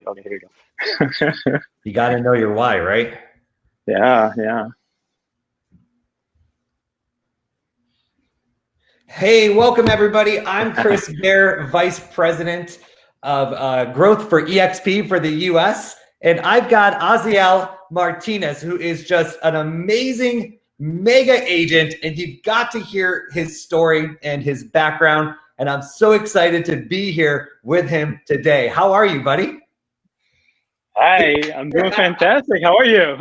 Okay, here you go. You got to know your why, right? Yeah. Hey, welcome everybody. I'm Chris Bear, Vice President of Growth for eXp for the US. And I've got Asael Martinez, who is just an amazing mega agent. And you've got to hear his story and his background. And I'm so excited to be here with him today. How are you, buddy? Hi, I'm doing fantastic. How are you?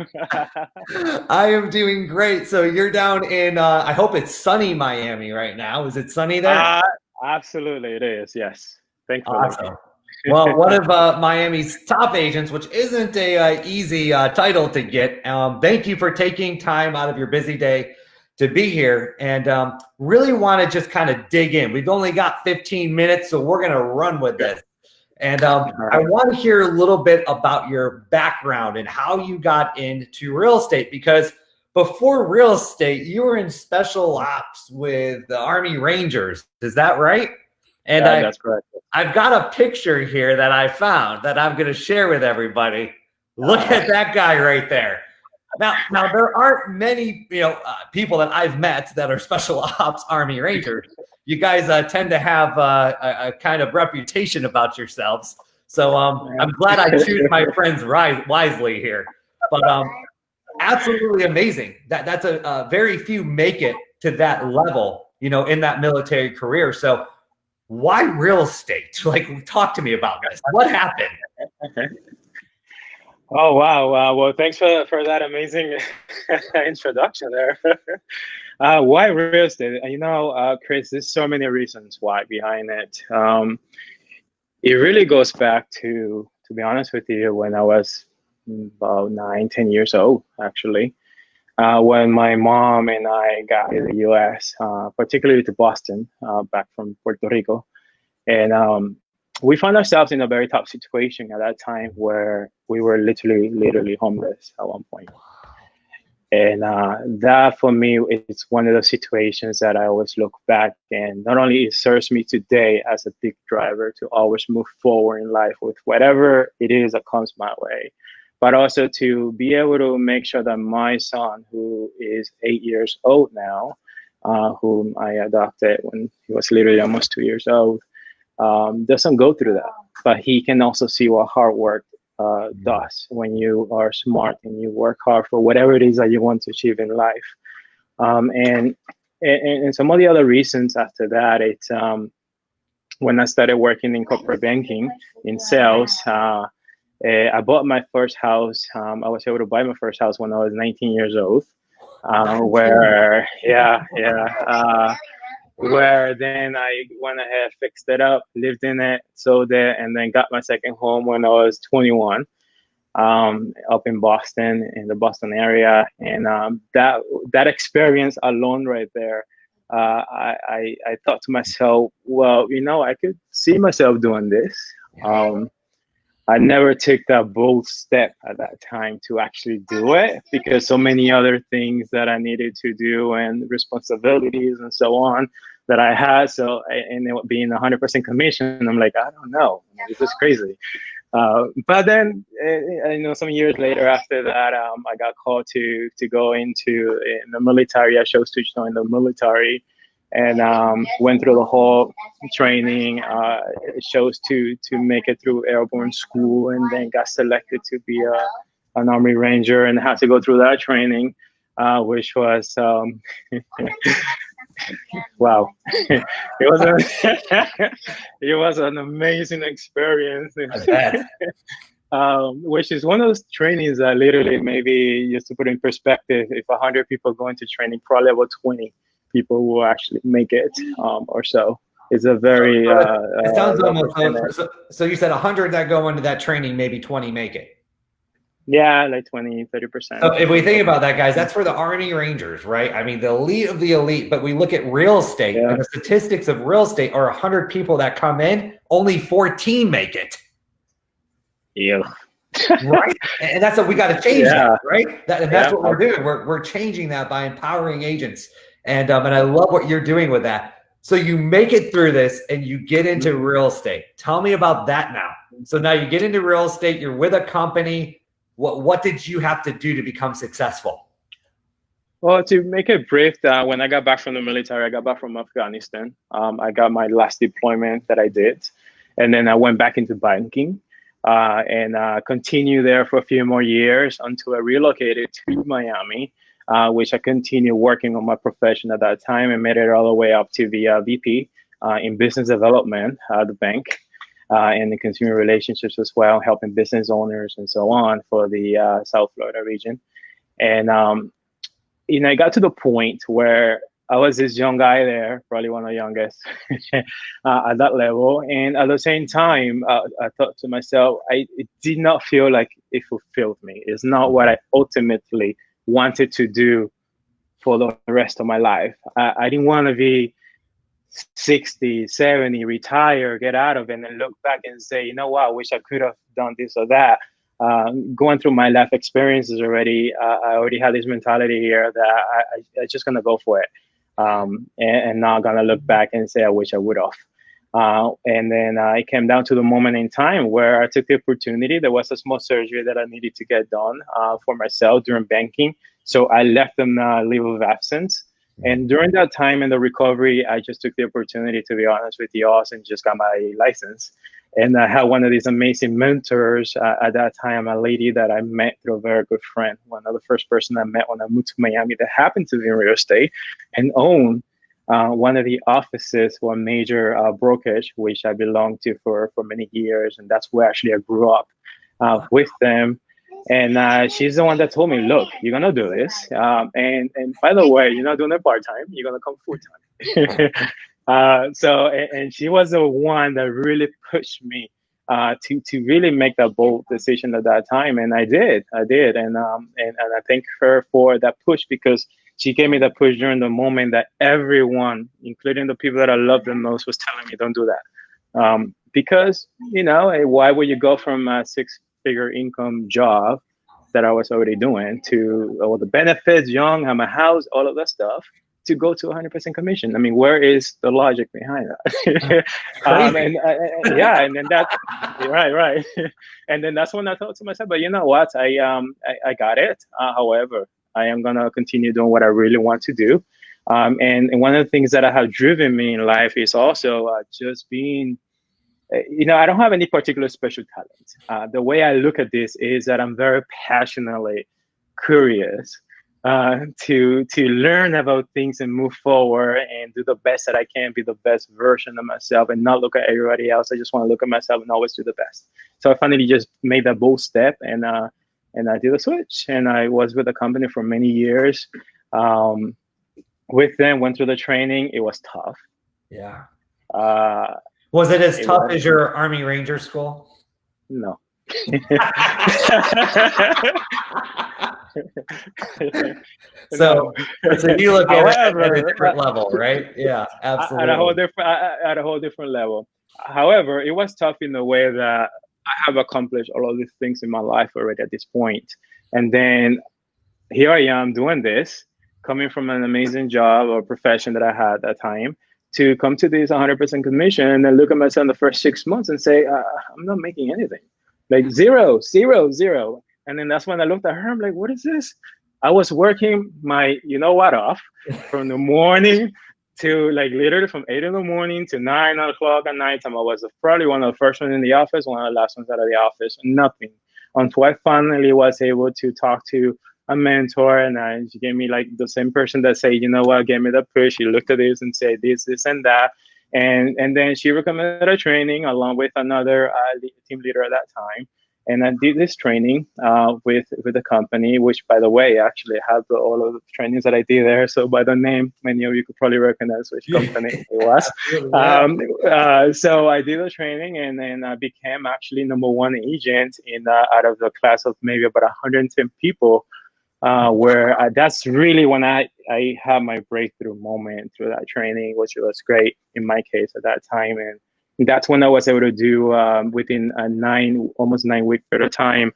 I am doing great. So you're down in, I hope it's sunny Miami right now. Is it sunny there? Absolutely, it is. Yes, thankfully. Awesome. Well, one of Miami's top agents, which isn't a easy title to get. Thank you for taking time out of your busy day to be here, and really want to just kind of dig in. We've only got 15 minutes, so we're going to run with this. And I want to hear a little bit about your background and how you got into real estate, because before real estate, you were in special ops with the Army Rangers. Is that right? And that's correct. I've got a picture here that I found that I'm going to share with everybody. Look at that guy right there. Now there aren't many people that I've met that are special ops Army Rangers. You guys tend to have a kind of reputation about yourselves. So I'm glad I choose my friends wisely here. But absolutely amazing. That's a very few make it to that level, in that military career. So why real estate? Like, talk to me about this. What happened? Oh, wow. Well, thanks for that amazing introduction there. Why real estate? Chris, there's so many reasons why behind it. It really goes back to be honest with you, when I was about 9-10 years old, actually. When my mom and I got to the US, particularly to Boston, back from Puerto Rico. And we found ourselves in a very tough situation at that time, where we were literally homeless at one point. And that, for me, it's one of those situations that I always look back, and not only it serves me today as a big driver to always move forward in life with whatever it is that comes my way, but also to be able to make sure that my son, who is 8 years old now, whom I adopted when he was literally almost 2 years old, doesn't go through that. But he can also see what hard work does when you are smart and you work hard for whatever it is that you want to achieve in life. And some of the other reasons after that, it's when I started working in corporate banking, in sales. I bought my first house. I was able to buy my first house when I was 19 years old. Where then I went ahead, fixed it up, lived in it, sold it, and then got my second home when I was 21, up in Boston, in the Boston area. And that experience alone right there, I thought to myself, well, I could see myself doing this. I never took that bold step at that time to actually do it, because so many other things that I needed to do and responsibilities and so on that I had. So, and it being 100% commission, I'm like, I don't know, this is crazy. But then, some years later after that, I got called to go in the military. I chose to join the military, and went through the whole training. Chose to make it through airborne school, and then got selected to be an Army Ranger, and had to go through that training, which was wow. It was an amazing experience. Which is one of those trainings that literally, maybe just to put in perspective, if 100 people go into training, probably about 20 people will actually make it, or so. It's a very it sounds almost so you said 100 that go into that training, maybe 20 make it. Yeah, like 20-30%. So if we think about that, guys, that's for the Army Rangers, right? I mean, the elite of the elite. But we look at real estate, and the statistics of real estate are 100 people that come in, only 14 make it. Yeah. Right, and that's what we got to change. That, right? That's what we're doing. We're changing that by empowering agents, and I love what you're doing with that. So you make it through this and you get into real estate. Tell me about that now. So now you get into real estate, you're with a company. What did you have to do to become successful? Well, to make it brief, when I got back from the military, I got back from Afghanistan. I got my last deployment that I did, and then I went back into banking and continued there for a few more years until I relocated to Miami, which I continued working on my profession at that time and made it all the way up to the VP in business development at the bank. And the consumer relationships as well, helping business owners and so on for the South Florida region. And I got to the point where I was this young guy there, probably one of the youngest at that level. And at the same time, I thought to myself, it did not feel like it fulfilled me. It's not what I ultimately wanted to do for the rest of my life. I didn't want to be 60, 70, retire, get out of it, and then look back and say, you know what, I wish I could have done this or that. Going through my life experiences already, I already had this mentality here that I just gonna go for it, and not gonna look back and say I wish I would have. And then it came down to the moment in time where I took the opportunity. There was a small surgery that I needed to get done for myself during banking, so I left them leave of absence. And during that time in the recovery, I just took the opportunity, to be honest with you, and just got my license. And I had one of these amazing mentors at that time, a lady that I met through a very good friend, one of the first person I met when I moved to Miami that happened to be in real estate and own one of the offices for a major brokerage, which I belonged to for many years. And that's where actually I grew up with them. And she's the one that told me, look, you're going to do this. And by the way, you're not doing it part-time. You're going to come full-time. And she was the one that really pushed me to really make that bold decision at that time. And I did. And I thank her for that push, because she gave me that push during the moment that everyone, including the people that I love the most, was telling me, don't do that. Because, why would you go from a six-figure income job that I was already doing to all the benefits, young, have a house, all of that stuff, to go to 100% commission? I mean, where is the logic behind that? And then that's right. And then that's when I thought to myself, but you know what? I got it. However, I am gonna continue doing what I really want to do. And one of the things that have driven me in life is also just being. I don't have any particular special talent. The way I look at this is that I'm very passionately curious to learn about things and move forward and do the best that I can, be the best version of myself, and not look at everybody else. I just want to look at myself and always do the best. So I finally just made that bold step, and I did a switch. And I was with the company for many years. With them, went through the training. It was tough. Yeah. Was it as tough as your Army Ranger school? No. So you look at it at a different level, right? Yeah, absolutely. At a whole different level. However, it was tough in the way that I have accomplished all of these things in my life already at this point. And then here I am doing this, coming from an amazing job or profession that I had at that time, to come to this 100% commission and then look at myself in the first 6 months and say, I'm not making anything. Like zero. And then that's when I looked at her. I'm like, what is this? I was working my, off from the morning to like literally from 8 in the morning to 9 o'clock at night time. I was probably one of the first ones in the office, one of the last ones out of the office, nothing. Until I finally was able to talk to a mentor, and she gave me like the same person that said, you know what, gave me the push. She looked at this and said this and that. And then she recommended a training along with another team leader at that time. And I did this training with the company, which, by the way, actually have all of the trainings that I did there. So by the name, many of you could probably recognize which company it was. So I did the training, and then I became actually #1 agent out of the class of maybe about 110 people. Where that's really when I had my breakthrough moment through that training, which was great in my case at that time. And that's when I was able to do within almost 9 weeks at a time,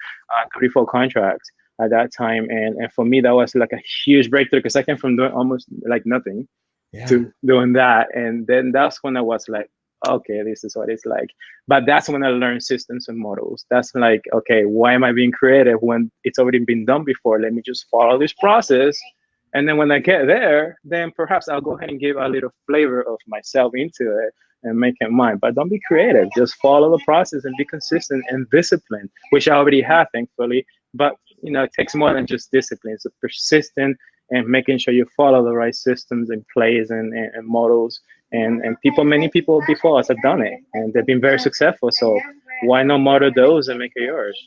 3 full contracts at that time. And for me, that was like a huge breakthrough, because I came from doing almost like nothing Yeah. to doing that. And then that's when I was like, okay, this is what it's like. But that's when I learned systems and models. That's like, okay, why am I being creative when it's already been done before? Let me just follow this process. And then when I get there, then perhaps I'll go ahead and give a little flavor of myself into it and make it mine. But don't be creative. Just follow the process and be consistent and disciplined, which I already have, thankfully. But it takes more than just discipline. It's a persistent and making sure you follow the right systems and plays and models. And many people before us have done it, and they've been very successful. So why not model those and make it yours?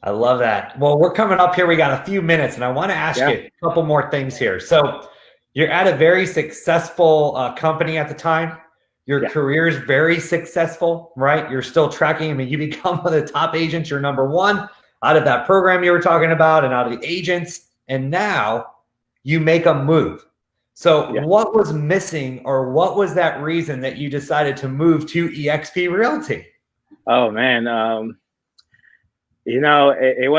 I love that. Well, we're coming up here. We got a few minutes, and I want to ask Yeah, you a couple more things here. So, you're at a very successful company at the time. Your yeah, career is very successful, right? You're still tracking. I mean, you become one of the top agents. You're number one out of that program you were talking about, and out of the agents. And now you make a move. So, yeah. what was missing, or what was that reason that you decided to move to eXp Realty? Oh man, it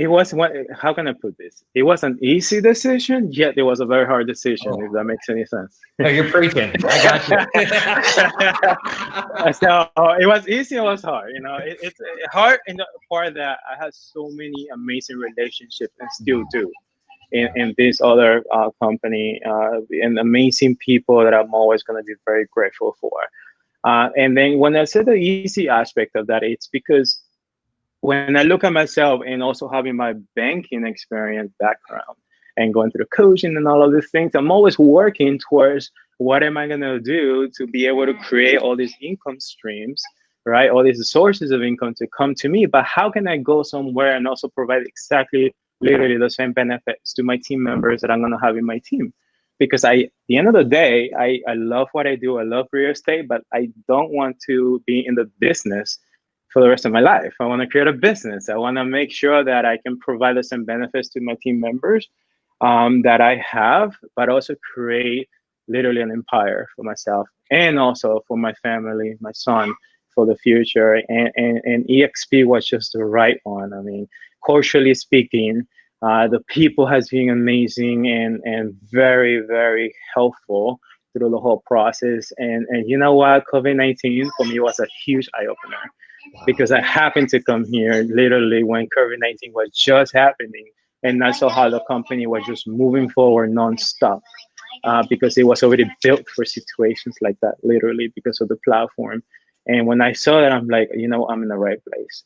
was one. How can I put this? It was an easy decision, yet it was a very hard decision. If Oh, that makes any sense. no, you're preaching. I got you. So it was easy. It was hard. It's hard in the part that I had so many amazing relationships and still do in this other company, and amazing people that I'm always going to be very grateful for. And then when I said the easy aspect of that, it's because when I look at myself and also having my banking experience background and going through coaching and all of these things, I'm always working towards what am I going to do to be able to create all these income streams, right? All these sources of income to come to me. But how can I go somewhere and also provide exactly literally the same benefits to my team members that I'm going to have in my team? Because at the end of the day, I love what I do. I love real estate, but I don't want to be in the business for the rest of my life. I want to create a business. I want to make sure that I can provide the same benefits to my team members that I have, but also create literally an empire for myself and also for my family, my son, for the future. And EXP was just the right one. I mean, culturally speaking, the people has been amazing and very, very helpful through the whole process. And you know what? COVID-19 for me was a huge eye opener Wow. because I happened to come here literally when COVID-19 was just happening. And I saw how the company was just moving forward nonstop because it was already built for situations like that, literally because of the platform. And when I saw that, I'm like, I'm in the right place.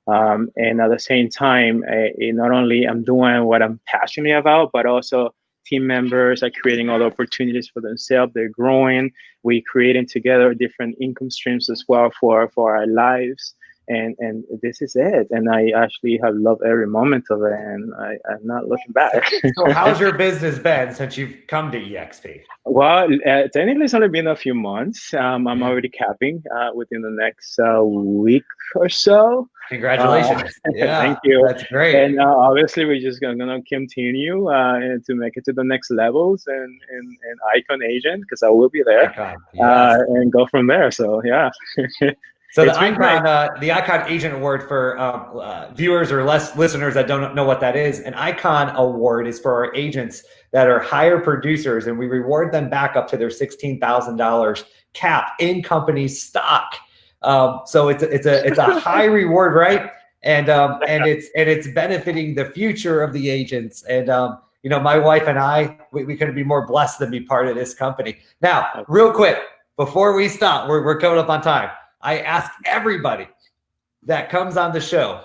And at the same time, not only I'm doing what I'm passionate about, but also team members are creating other opportunities for themselves. They're growing. We creating together different income streams as well for our lives. And this is it. And I actually have loved every moment of it, and I'm not looking back. So how's your business been since you've come to eXp? Well, technically, it's only been a few months. I'm Yeah. already capping within the next week or so. Uh, Congratulations. Yeah, thank you. that's great. And obviously, we're just gonna continue and to make it to the next levels and icon agent because I will be there Icon. Yes. and go from there. So yeah, So it's been great. The Icon Agent Award for viewers or less listeners that don't know what that is, an Icon Award is for our agents that are higher producers, and we reward them back up to their $16,000 cap in company stock. So it's a high reward, right? And it's benefiting the future of the agents. And my wife and I, we couldn't be more blessed than be part of this company. Now, real quick, before we stop, we're coming up on time. I ask everybody that comes on the show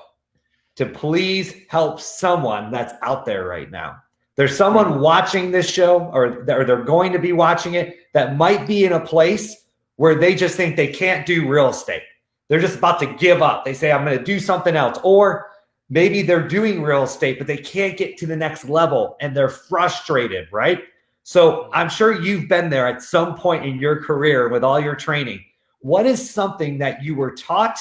to please help someone that's out there right now. There's someone watching this show, or they're going to be watching it, that might be in a place where they just think they can't do real estate. They're just about to give up. They say, I'm going to do something else. Or maybe they're doing real estate, but they can't get to the next level and they're frustrated, right? So I'm sure you've been there at some point in your career with all your training. What is something that you were taught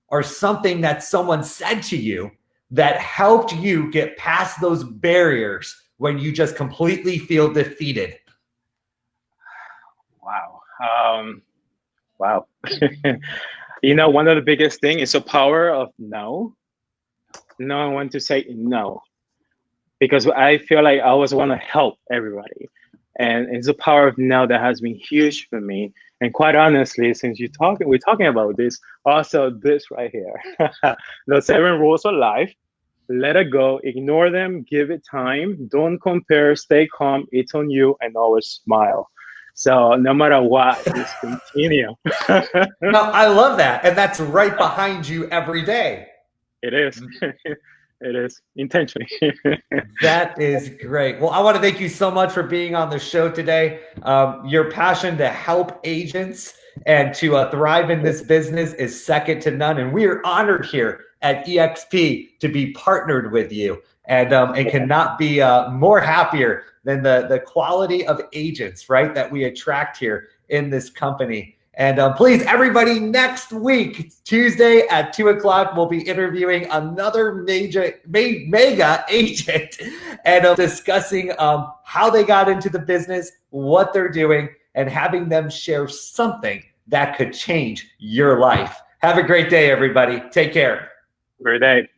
or something that someone said to you that helped you get past those barriers when you just completely feel defeated? Wow. Wow. One of the biggest thing is the power of no. No, I want to say no because I feel like I always want to help everybody. And it's the power of now that has been huge for me. And quite honestly, since we're talking about this, also this right here, the 7 rules of life. Let it go, ignore them, give it time, don't compare, stay calm, it's on you, and always smile. So no matter what, just continue. Now, I love that. And that's right behind you every day. It is. It is intentionally. That is great. Well, I want to thank you so much for being on the show today. Your passion to help agents and to thrive in this business is second to none. And we are honored here at eXp to be partnered with you, and cannot be more happier than the quality of agents, right, that we attract here in this company. And please, everybody, next week, Tuesday at 2 o'clock, we'll be interviewing another mega agent and discussing how they got into the business, what they're doing, and having them share something that could change your life. Have a great day, everybody. Take care. Great day.